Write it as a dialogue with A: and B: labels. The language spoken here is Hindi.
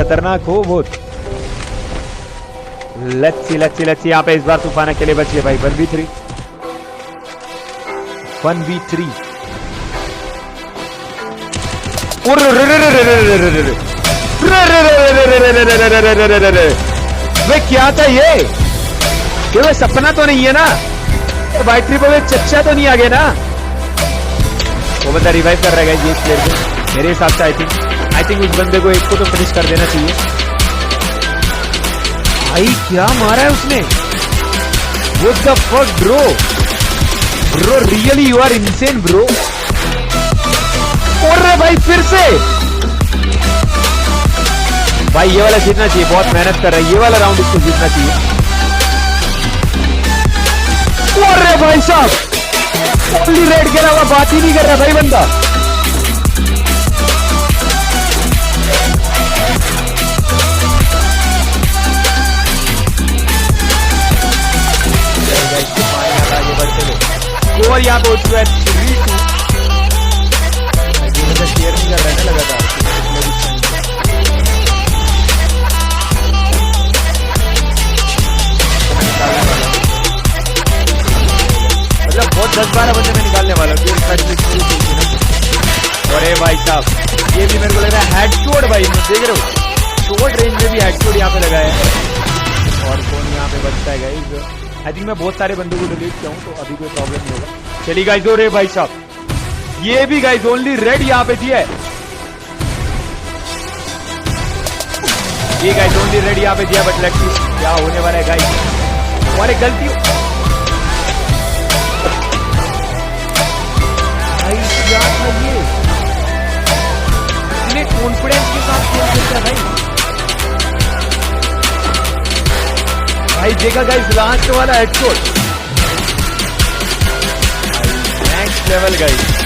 A: खतरनाक हो बहुत। लेट्स सी यहाँ पे इस बार तूफान अकेले बच गए भाई। 1v3 वे क्या था ये वे सपना तो नहीं है ना? बाइक ट्रिप में चच्चा तो नहीं आ गया ना? वो बंदा रिवाइव कर रहा है ये प्लेयर को मेरे हिसाब से। आई थिंक उस बंदे को एक को तो फिनिश कर देना चाहिए। भाई क्या मारा है उसने? What the fuck bro? Bro really you are insane bro। और रे भाई फिर से भाई ये वाला जीतना चाहिए। बहुत मेहनत कर रहा है ये वाला राउंड इसको जीतना चाहिए। और रे भाई साहब ओनली रेड के अलावा बात ही नहीं कर रहा भाई बंदा। और यहाँ पे हो चुका है 3-2। शेयर नहीं कर रहा है ना लगातार। मतलब बहुत 10-12 बंदे में निकालने वाला हूँ। अरे भाई साहब ये भी मेरे को लग रहा है हेडशॉट भाई। देख रहे हो शॉर्ट रेंज में भी हेडशॉट यहाँ पे लगाया है। और कौन यहाँ पे बचता है गाइस? आई थिंक मैं बहुत सारे बंदों को डिलीट किया हूँ तो अभी कोई प्रॉब्लम नहीं होगा। चलिए गाइस रे भाई साहब ये भी गाइस ओनली रेड यहाँ पे दिया है। ये गाइस ओनली रेड यहाँ पे दिया। बट लेट्स सी क्या होने वाला है गाइस। हमारे गलती भाई क्या था ये? इतने कॉन्फिडेंस के साथ खेल सकता है भाई। भाई देखा गाइस लास्ट वाला हेडशॉट नेक्स्ट लेवल गाइस।